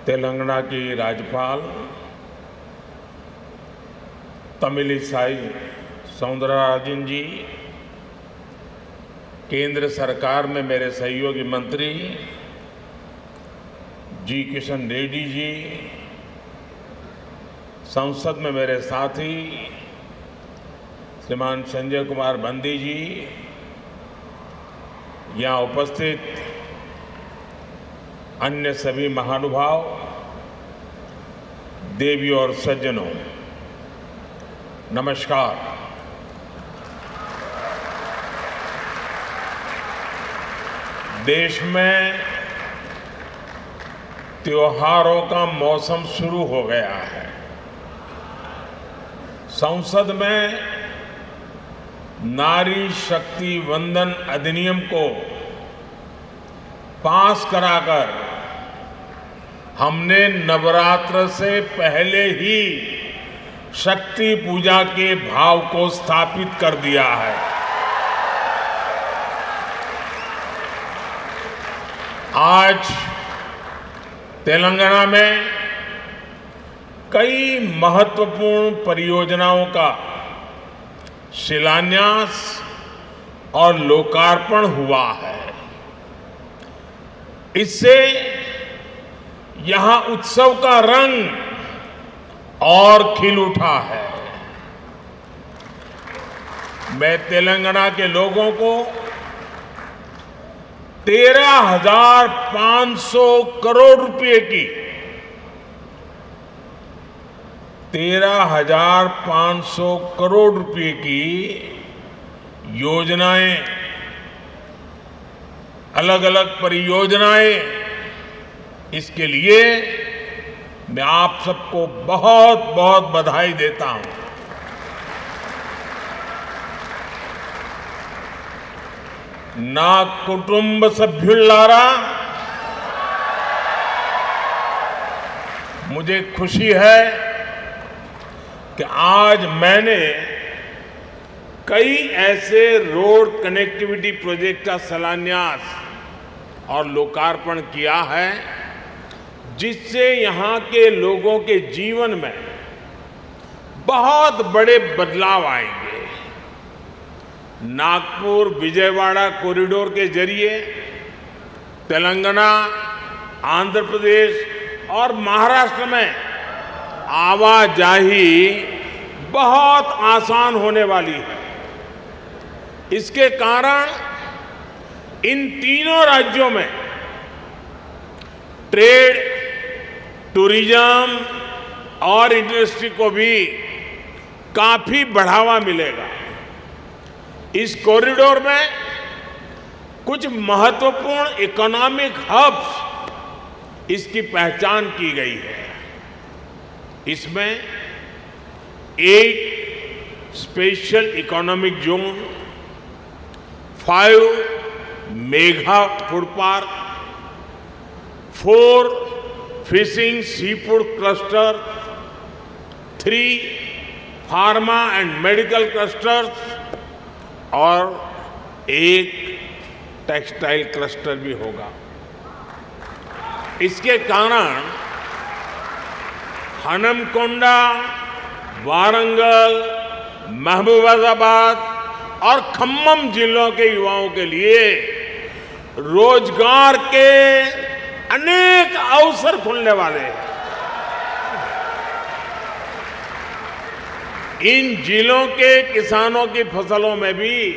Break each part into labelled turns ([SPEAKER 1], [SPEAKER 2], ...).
[SPEAKER 1] तेलंगाना की राज्यपाल तमिलिसाई सौंदरराजन जी, केंद्र सरकार में मेरे सहयोगी मंत्री जी किशन रेड्डी जी, संसद में मेरे साथी श्रीमान संजय कुमार बंदी जी, यहाँ उपस्थित अन्य सभी महानुभाव, देवी और सज्जनों, नमस्कार। देश में त्योहारों का मौसम शुरू हो गया है। संसद में नारी शक्ति वंदन अधिनियम को पास कराकर हमने नवरात्र से पहले ही शक्ति पूजा के भाव को स्थापित कर दिया है। आज तेलंगाना में कई महत्वपूर्ण परियोजनाओं का शिलान्यास और लोकार्पण हुआ है। इससे यहां उत्सव का रंग और खिल उठा है। मैं तेलंगाना के लोगों को 13,500 करोड़ रुपए की 13,500 करोड़ रुपए की योजनाएं, अलग अलग परियोजनाएं, इसके लिए मैं आप सबको बहुत बहुत बधाई देता हूं। ना कुटुंब सभ्युल्लारा, मुझे खुशी है कि आज मैंने कई ऐसे रोड कनेक्टिविटी प्रोजेक्ट का शिलान्यास और लोकार्पण किया है जिससे यहां के लोगों के जीवन में बहुत बड़े बदलाव आएंगे। नागपुर विजयवाड़ा कॉरिडोर के जरिए तेलंगाना, आंध्र प्रदेश और महाराष्ट्र में आवाजाही बहुत आसान होने वाली है। इसके कारण इन तीनों राज्यों में ट्रेड, टूरिज्म और इंडस्ट्री को भी काफी बढ़ावा मिलेगा। इस कॉरिडोर में कुछ महत्वपूर्ण इकोनॉमिक हब्स इसकी पहचान की गई है। इसमें एक special economic zone, 5 mega food park, 4 fishing seafood cluster, 3 pharma and medical clusters और 1 टेक्सटाइल क्लस्टर भी होगा। इसके कारण हनमकोंडा, वारंगल, महबूबाबाद और खम्मम जिलों के युवाओं के लिए रोजगार के अनेक अवसर खुलने वाले हैं। इन जिलों के किसानों की फसलों में भी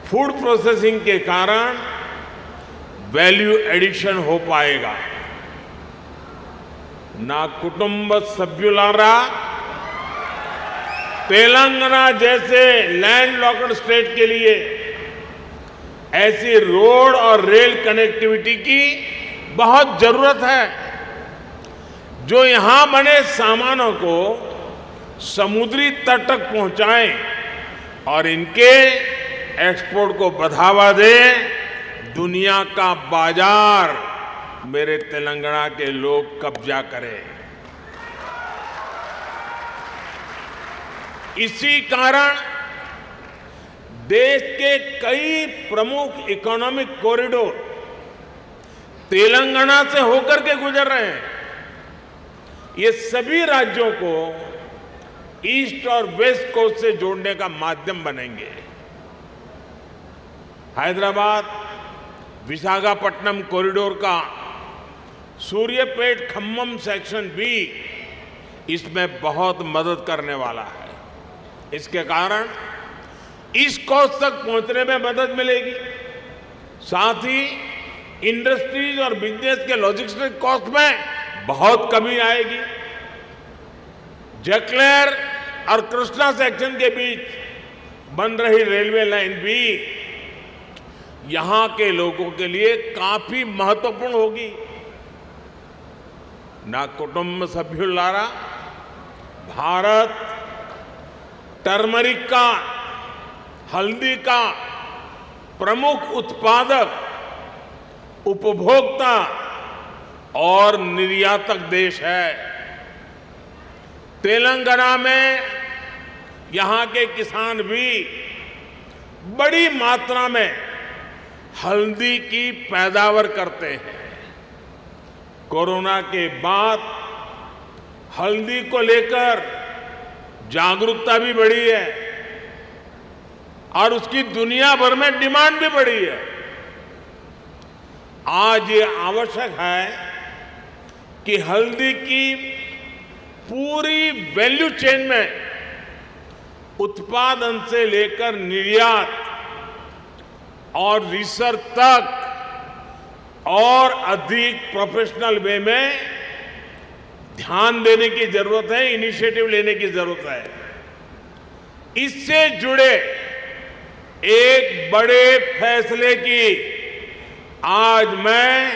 [SPEAKER 1] फूड प्रोसेसिंग के कारण वैल्यू एडिशन हो पाएगा। ना कुटुंब सभ्युलारा, तेलंगाना जैसे लैंडलॉक्ड स्टेट के लिए ऐसी रोड और रेल कनेक्टिविटी की बहुत जरूरत है जो यहां बने सामानों को समुद्री तट तक पहुंचाएं और इनके एक्सपोर्ट को बढ़ावा दे। दुनिया का बाजार मेरे तेलंगाना के लोग कब्जा करें। इसी कारण देश के कई प्रमुख इकोनॉमिक कॉरिडोर तेलंगाना से होकर के गुजर रहे हैं। ये सभी राज्यों को ईस्ट और वेस्ट कोस्ट से जोड़ने का माध्यम बनेंगे। हैदराबाद विशाखापट्टनम कॉरिडोर का सूर्यापेट खम्मम सेक्शन भी इसमें बहुत मदद करने वाला है। इसके कारण ईस्ट कोस्ट तक पहुंचने में मदद मिलेगी, साथ ही इंडस्ट्रीज और बिजनेस के लॉजिस्टिक कॉस्ट में बहुत कमी आएगी। जकलेर और कृष्णा सेक्शन के बीच बन रही रेलवे लाइन भी यहां के लोगों के लिए काफी महत्वपूर्ण होगी। ना कुटुंब सभ्युलारा, भारत टर्मरिक का, हल्दी का प्रमुख उत्पादक, उपभोक्ता और निर्यातक देश है। तेलंगाना में यहां के किसान भी बड़ी मात्रा में हल्दी की पैदावार करते हैं। कोरोना के बाद हल्दी को लेकर जागरूकता भी बढ़ी है और उसकी दुनिया भर में डिमांड भी बढ़ी है। आज ये आवश्यक है कि हल्दी की पूरी वैल्यू चेन में उत्पादन से लेकर निर्यात और रिसर्च तक और अधिक प्रोफेशनल वे में ध्यान देने की जरूरत है, इनिशिएटिव लेने की जरूरत है। इससे जुड़े एक बड़े फैसले की आज मैं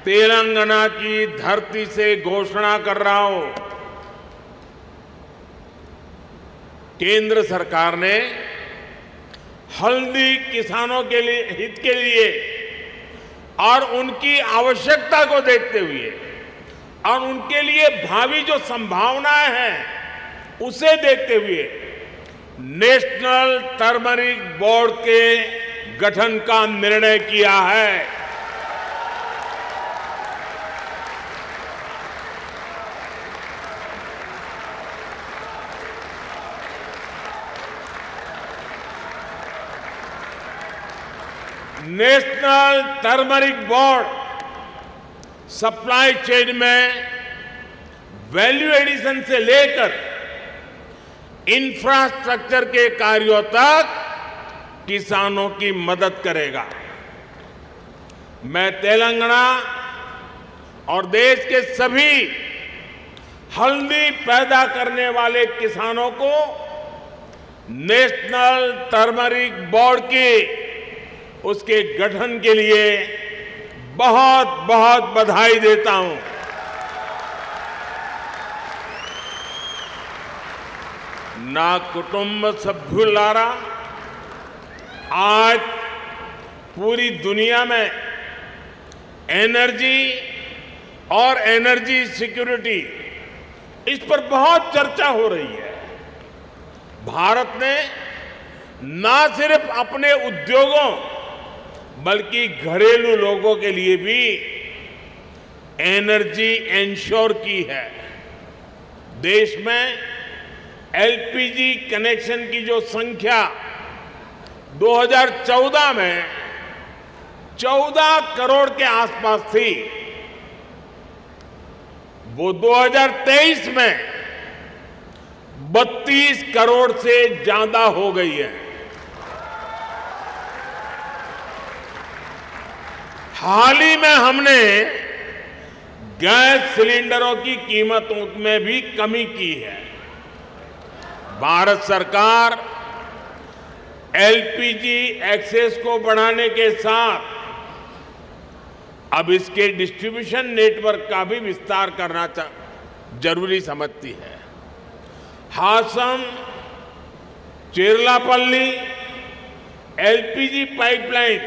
[SPEAKER 1] तेलंगाना की धरती से घोषणा कर रहा हूं। केंद्र सरकार ने हल्दी किसानों के लिए हित के लिए और उनकी आवश्यकता को देखते हुए और उनके लिए भावी जो संभावनाएं हैं उसे देखते हुए नेशनल टर्मरिक बोर्ड के गठन का निर्णय किया है। National turmeric board supply chain में वैल्यू एडिशन से लेकर इंफ्रास्ट्रक्चर के कार्यों तक किसानों की मदद करेगा। मैं तेलंगाना और देश के सभी हल्दी पैदा करने वाले किसानों को नेशनल टर्मरिक बोर्ड की उसके गठन के लिए बहुत बहुत बधाई देता हूं। ना कुटुंब सभ्युलारा, आज पूरी दुनिया में एनर्जी और एनर्जी सिक्योरिटी इस पर बहुत चर्चा हो रही है। भारत ने ना सिर्फ अपने उद्योगों बल्कि घरेलू लोगों के लिए भी एनर्जी इंश्योर की है। देश में एलपीजी कनेक्शन की जो संख्या 2014 में 14 करोड़ के आसपास थी, वो 2023 में 32 करोड़ से ज्यादा हो गई है। हाल ही में हमने गैस सिलेंडरों की कीमतों में भी कमी की है। भारत सरकार एलपीजी एक्सेस को बढ़ाने के साथ अब इसके डिस्ट्रीब्यूशन नेटवर्क का भी विस्तार करना जरूरी समझती है। हासम चेरलापल्ली एलपीजी पाइपलाइन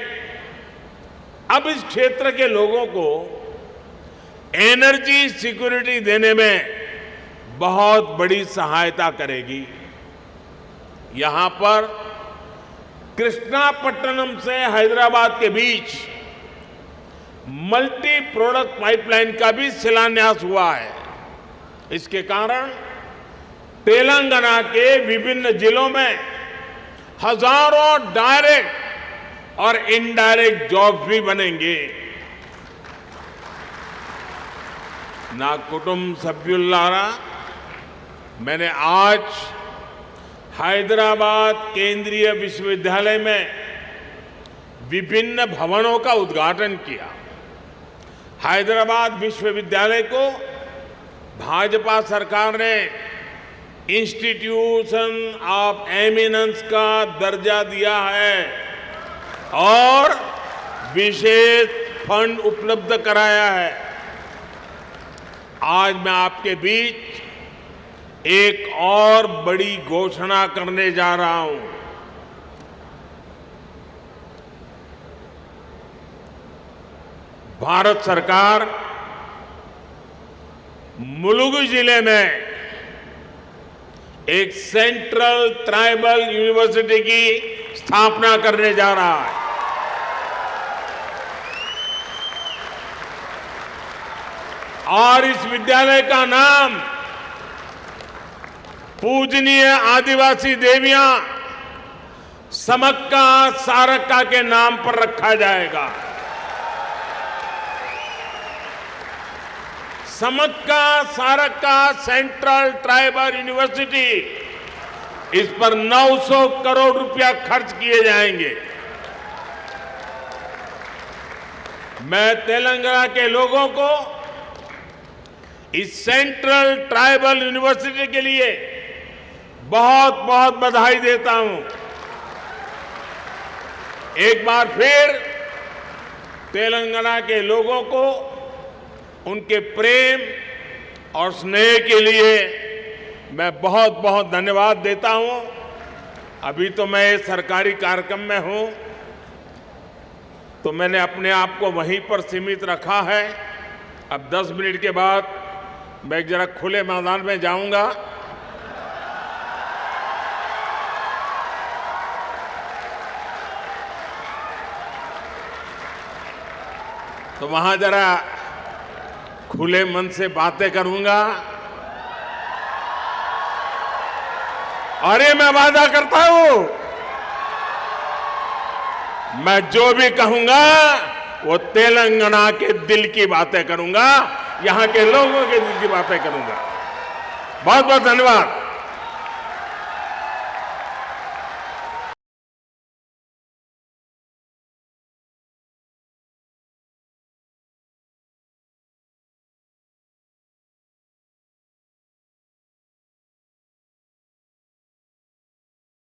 [SPEAKER 1] अब इस क्षेत्र के लोगों को एनर्जी सिक्योरिटी देने में बहुत बड़ी सहायता करेगी। यहां पर कृष्णापट्टनम से हैदराबाद के बीच मल्टी प्रोडक्ट पाइपलाइन का भी शिलान्यास हुआ है। इसके कारण तेलंगाना के विभिन्न जिलों में हजारों डायरेक्ट और इनडायरेक्ट जॉब्स भी बनेंगे। ना कुटुंब सभ्युल्लारा, मैंने आज हैदराबाद केंद्रीय विश्वविद्यालय में विभिन्न भवनों का उद्घाटन किया। हैदराबाद विश्वविद्यालय को भाजपा सरकार ने इंस्टीट्यूशन ऑफ एमिनेंस का दर्जा दिया है और विशेष फंड उपलब्ध कराया है। आज मैं आपके बीच एक और बड़ी घोषणा करने जा रहा हूं। भारत सरकार मुलुगु जिले में एक सेंट्रल ट्राइबल यूनिवर्सिटी की स्थापना करने जा रहा है। और इस विद्यालय का नाम पूजनीय आदिवासी देवियां समक्का सारक्का के नाम पर रखा जाएगा। Sammakka Sarakka central tribal university, इस पर 900 करोड़ रुपया खर्च किए जाएंगे। मैं तेलंगाना के लोगों को इस सेंट्रल ट्राइबल यूनिवर्सिटी के लिए बहुत बहुत बधाई देता हूं। एक बार फिर तेलंगाना के लोगों को उनके प्रेम और स्नेह के लिए मैं बहुत बहुत धन्यवाद देता हूं। अभी तो मैं सरकारी कार्यक्रम में हूं, तो मैंने अपने आप को वहीं पर सीमित रखा है। अब 10 मिनट के बाद मैं जरा खुले मैदान में जाऊंगा। तो वहां जरा खुले मन से बातें करूंगा। और ये मैं वादा करता हूं, मैं जो भी कहूंगा वो तेलंगाना के दिल की बातें करूंगा, यहां के लोगों के दिल की बातें करूंगा। बहुत बहुत धन्यवाद।